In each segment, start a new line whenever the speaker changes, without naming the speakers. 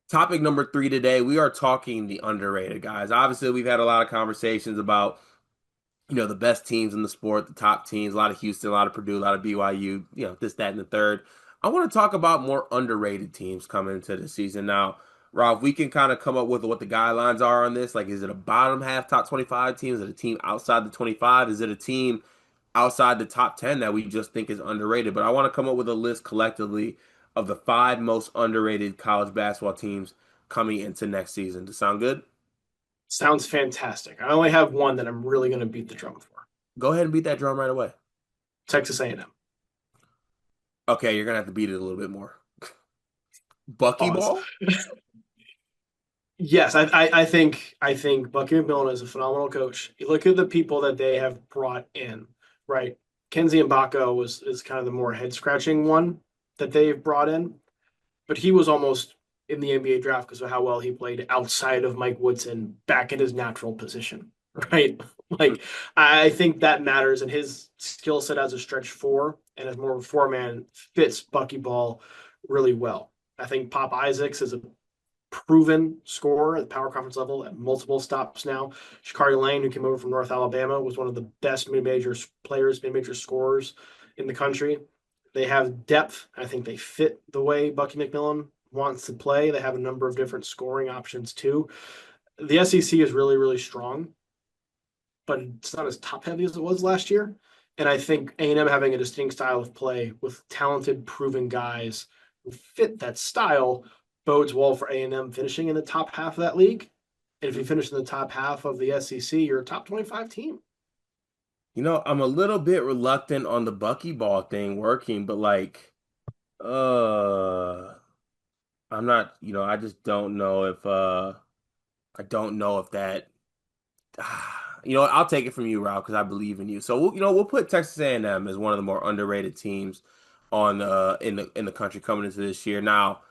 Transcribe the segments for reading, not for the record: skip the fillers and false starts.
Topic number three today, we are talking the underrated guys. Obviously, we've had a lot of conversations about, the best teams in the sport, the top teams, a lot of Houston, a lot of Purdue, a lot of BYU, this, that, and the third. I want to talk about more underrated teams coming into the season. Now, Rob, we can kind of come up with what the guidelines are on this. Like, is it a bottom half top 25 team? Is it a team outside the 25? Is it a team outside the top 10 that we just think is underrated? But I want to come up with a list collectively of the five most underrated college basketball teams coming into next season. Does that sound good?
Sounds fantastic. I only have one that I'm really going to beat the drum for.
Go ahead and beat that drum right away.
Texas A&M.
Okay, you're gonna have to beat it a little bit more.
Pause.
Buckyball?
Yes, I think Bucky McMillan is a phenomenal coach. You look at the people that they have brought in, right? Kenzie Mbako is kind of the more head scratching one that they've brought in, but he was almost in the NBA draft because of how well he played outside of Mike Woodson back in his natural position, right? Like I think that matters, and his skill set as a stretch four and as more of a four man fits Buckyball really well. I think Pop Isaacs is a proven scorer at the power conference level at multiple stops now. Shakari Lane, who came over from North Alabama, was one of the best mid-major players, mid-major scorers in the country. They have depth. I think they fit the way Bucky McMillan wants to play. They have a number of different scoring options too. The SEC is really, really strong, but it's not as top heavy as it was last year. And I think A&M having a distinct style of play with talented, proven guys who fit that style bodes well for A&M finishing in the top half of that league. And if you finish in the top half of the SEC, you're a top 25 team.
I'm a little bit reluctant on the Buckyball thing working, but like, uh, I'm not, I just don't know if, I don't know if that, I'll take it from you, Ralph, because I believe in you. So we'll put Texas A&M as one of the more underrated teams on in the country coming into this year. Now,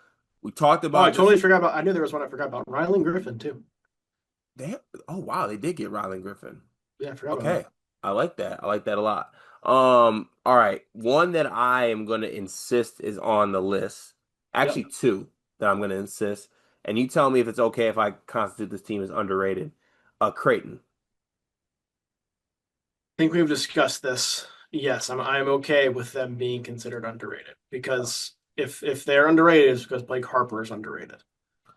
we talked
Oh, I
about
totally
this.
forgot about. I knew there was one I forgot about. Rylan Griffin too.
They have, oh wow, they did get Rylan Griffin.
Yeah, I forgot about
Okay.
that.
I like that. I like that a lot. All right. One that I am going to insist is on the list.
Yep.
Actually, two that I'm going to insist. And you tell me if it's okay if I constitute this team as underrated. Creighton.
I think we've discussed this. Yes, I'm okay with them being considered underrated because if they're underrated, it's because Blake Harper is underrated.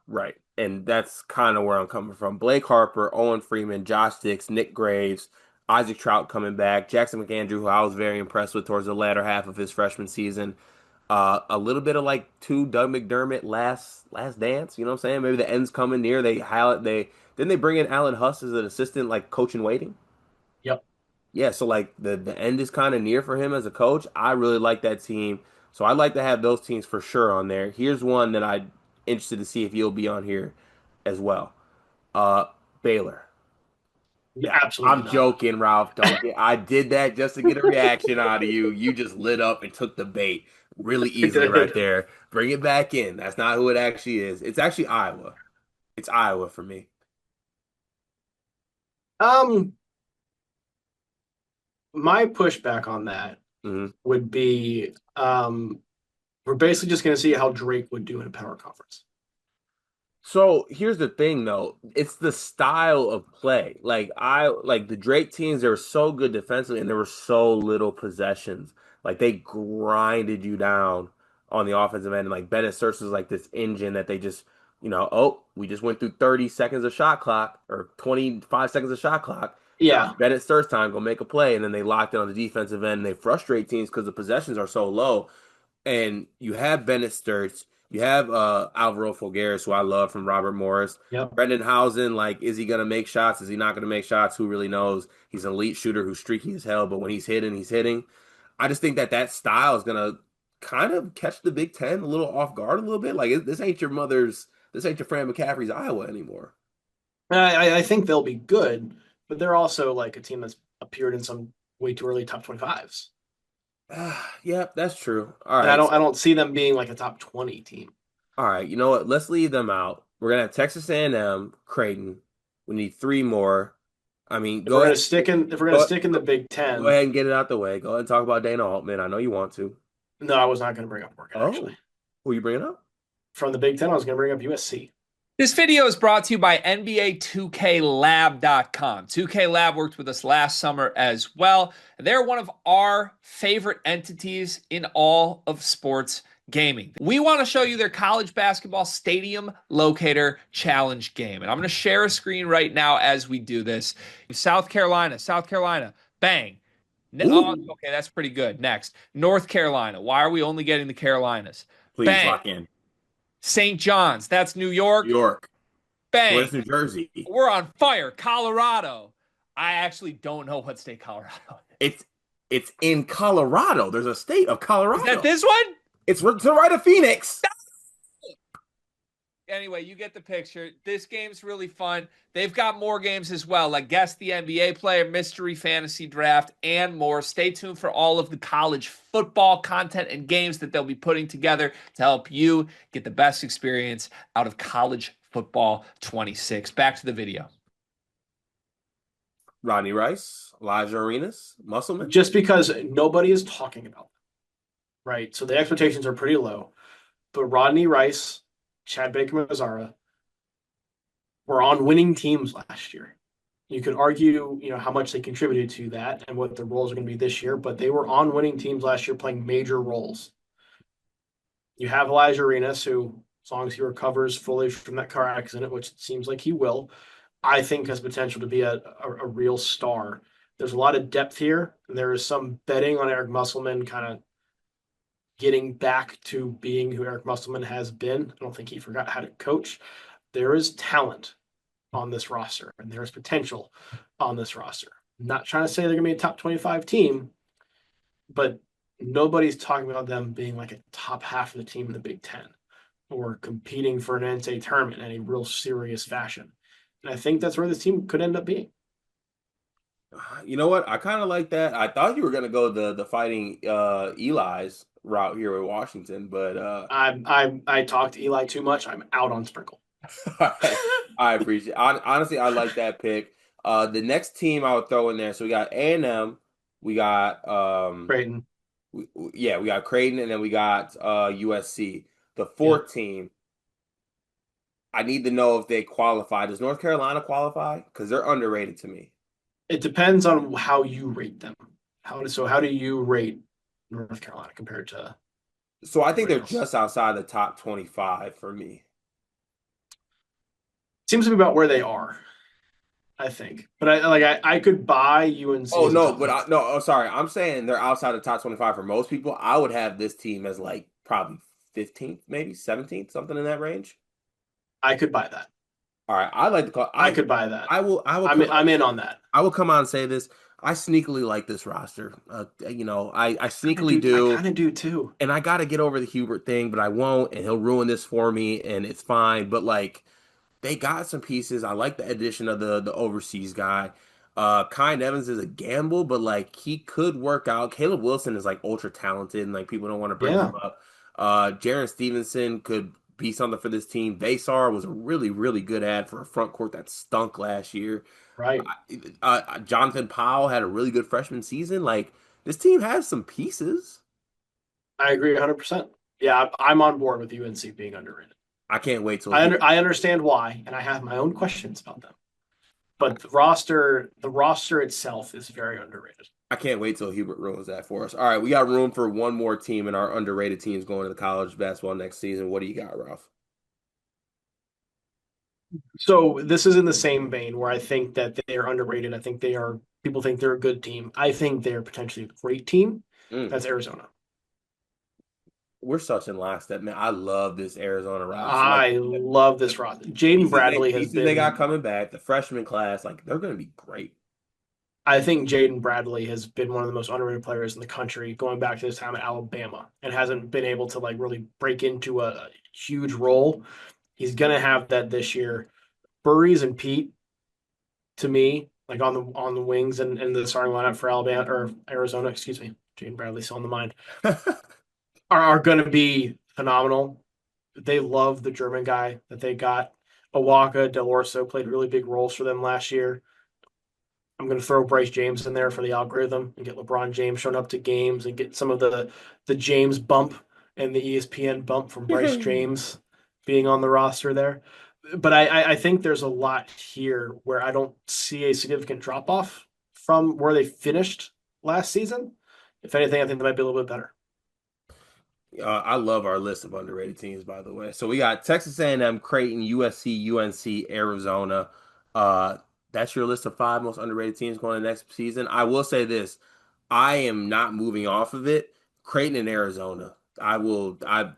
Right. And that's kind of where I'm coming from. Blake Harper, Owen Freeman, Josh Dix, Nick Graves, Isaac Trout coming back, Jackson McAndrew, who I was very impressed with towards the latter half of his freshman season. A little bit of like two Doug McDermott last dance, you know what I'm saying? Maybe the end's coming near. They highlight they Didn't they bring in Alan Huss as an assistant, like coach in waiting?
Yep.
Yeah, so like the end is kind of near for him as a coach. I really like that team. So I'd like to have those teams for sure on there. Here's one that I'm interested to see if you'll be on here as well. Uh Baylor.
Yeah, absolutely
I'm
not.
joking, Ralph. Don't get I did that just to get a reaction out of you. You just lit up and took the bait really
I
easily right
did.
there. Bring it back in. That's not who it actually is. It's actually Iowa. It's Iowa for me.
Um, my pushback on that
Mhm.
would be we're basically just going to see how Drake would do in a power conference.
So here's the thing though, it's the style of play. Like I like the Drake teams, they were so good defensively and there were so little possessions. Like they grinded you down on the offensive end. And like Bennett Search was like this engine that they just, oh, we just went through 30 seconds of shot clock or 25 seconds of shot clock. Josh
Yeah,
Bennett Search time, go make a play, and then they locked it on the defensive end and they frustrate teams because the possessions are so low. And you have Bennett Sturts, you have Alvaro Fulgaris, who I love from Robert Morris.
yep.
Brendan Housen, like, is he gonna make shots? Is he not gonna make shots? Who really knows? He's an elite shooter who's streaky as hell, but when he's hitting, he's hitting. I just think that style is gonna kind of catch the Big Ten a little off guard a little bit. Like this ain't your Fran McCaffrey's Iowa anymore.
I think they'll be good, but they're also like a team that's appeared in some way too early top 25s.
Yeah, that's true. All
And I
right,
don't
so
I don't see them being like a top 20 team.
all right, you know what? Let's leave them out. We're gonna have Texas A&M, Creighton. We need three more. I mean,
If we're gonna stick in if we're gonna
go,
stick in the Big
go
Ten,
ahead and get it out the way. Go ahead and talk about Dana Altman. I know you want to.
no, I was not gonna bring up Oregon actually.
Oh, who you bringing up?
From the Big Ten, I was going to bring up USC.
This video is brought to you by NBA 2KLab.com. 2K Lab worked with us last summer as well. They're one of our favorite entities in all of sports gaming. We want to show you their college basketball stadium locator challenge game. And I'm going to share a screen right now as we do this. South Carolina, bang. Oh,
Ooh,
okay, that's pretty good. Next, North Carolina. Why are we only getting the Carolinas?
please
Bang.
lock in.
St. John's, that's New
New
York.
York.
Bang.
Where's New Jersey?
We're on fire. Colorado. I actually don't know what state Colorado is.
It's in Colorado. There's a state of
Is that
Colorado.
this one?
It's to the right of Phoenix.
Anyway, you get the picture. This game's really fun. They've got more games as well, like Guess the NBA Player, Mystery Fantasy Draft, and more. Stay tuned for all of the college football content and games that they'll be putting together to help you get the best experience out of college football 26. Back to the video.
Rodney Rice, Elijah Arenas, Musselman.
Just because nobody is talking about them, right? So the expectations are pretty low. But Rodney Rice, Chad Baker-Mazara were on winning teams last year. You could argue, how much they contributed to that and what their roles are going to be this year, but they were on winning teams last year playing major roles. You have Elijah Arenas, who, as long as he recovers fully from that car accident, which it seems like he will, I think has potential to be a real star. There's a lot of depth here. And there is some betting on Eric Musselman kind of getting back to being who Eric Musselman has been. I don't think he forgot how to coach. There is talent on this roster, and there is potential on this roster. I'm not trying to say they're going to be a top 25 team, but nobody's talking about them being like a top half of the team in the Big Ten or competing for an NCAA tournament in a real serious fashion. And I think that's where this team could end up being.
You know what? I kind of like that. I thought you were gonna go the fighting Eli's route here with Washington, but
I talked to Eli too much. I'm out on Sprinkle.
I appreciate it. Honestly, I like that pick. The next team I would throw in there. So we got A&M, we got
Creighton.
we got Creighton, and then we got USC. The
Yeah.
fourth team, I need to know if they qualify. Does North Carolina qualify? Because they're underrated to me.
It depends on how you rate them. How do you rate North Carolina compared to
So I think they're
everybody else?
just outside the top 25 for me.
Seems to be about where they are, I think. But I could buy UNC
Oh
as a
no,
top
but
15.
no, oh sorry. I'm saying they're outside the top 25 for most people. I would have this team as like probably 15th, maybe 17th, something in that range.
I could buy that.
All right, I like to call.
I could buy that.
I will
I'm in on that.
I will come out and say this. I sneakily like this roster. I sneakily
I
do,
kind of do too.
and I got to get over the Hubert thing, but I won't, and he'll ruin this for me, and it's fine. But like, they got some pieces. I like the addition of the overseas guy. Kyle Evans is a gamble, but like he could work out. Caleb Wilson is like ultra talented, and like people don't want to bring
Yeah,
him up. Jaron Stevenson could be something for this team. Vasar was a really, really good ad for a front court that stunk last year.
right.
Jonathan Powell had a really good freshman season. Like this team has some pieces.
I agree 100%. Yeah, I'm on board with UNC being underrated.
I can't wait till he.
I understand why, and I have my own questions about them. But the roster itself is very underrated.
I can't wait till Hubert ruins that for us. All right, we got room for one more team in our underrated teams going to the college basketball next season. What do you got, Ralph?
So this is in the same vein where I think that they are underrated. I think people think they're a good team. I think they're potentially a great team.
Mm,
That's Arizona.
we're such in lockstep, man. I love this Arizona roster. Like
I love this roster. Jaden Bradley has
pieces they got
been
coming back, the freshman class, like they're going to be great.
I think Jaden Bradley has been one of the most underrated players in the country going back to his time at Alabama and hasn't been able to like really break into a huge role. He's gonna have that this year. Burries and Pete, to me, like on the wings and the starting lineup for Alabama or Arizona, excuse me, Jaden Bradley still on the mind, are gonna be phenomenal. They love the German guy that they got. Awaka, Del Orso played really big roles for them last year. I'm going to throw Bryce James in there for the algorithm and get LeBron James showing up to games and get some of the James bump and the ESPN bump from Bryce James. being on the roster there. But I think there's a lot here where I don't see a significant drop off from where they finished last season. If anything, I think they might be a little bit better.
I love our list of underrated teams, by the way. So we got Texas A&M, Creighton, USC, UNC, Arizona. Uh, that's your list of 5 most underrated teams going into next season. I will say this: I am not moving off of it. Creighton and Arizona. I will. I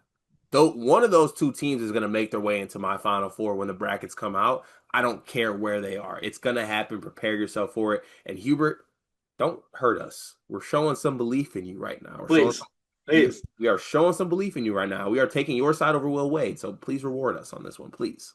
though one of those 2 teams is going to make their way into my Final Four when the brackets come out. I don't care where they are. It's going to happen. Prepare yourself for it. And Hubert, don't hurt us. We're showing some belief in you right now. We're showing
Please, please.
we are showing some belief in you right now. We are taking your side over Will Wade, so please reward us on this one, please.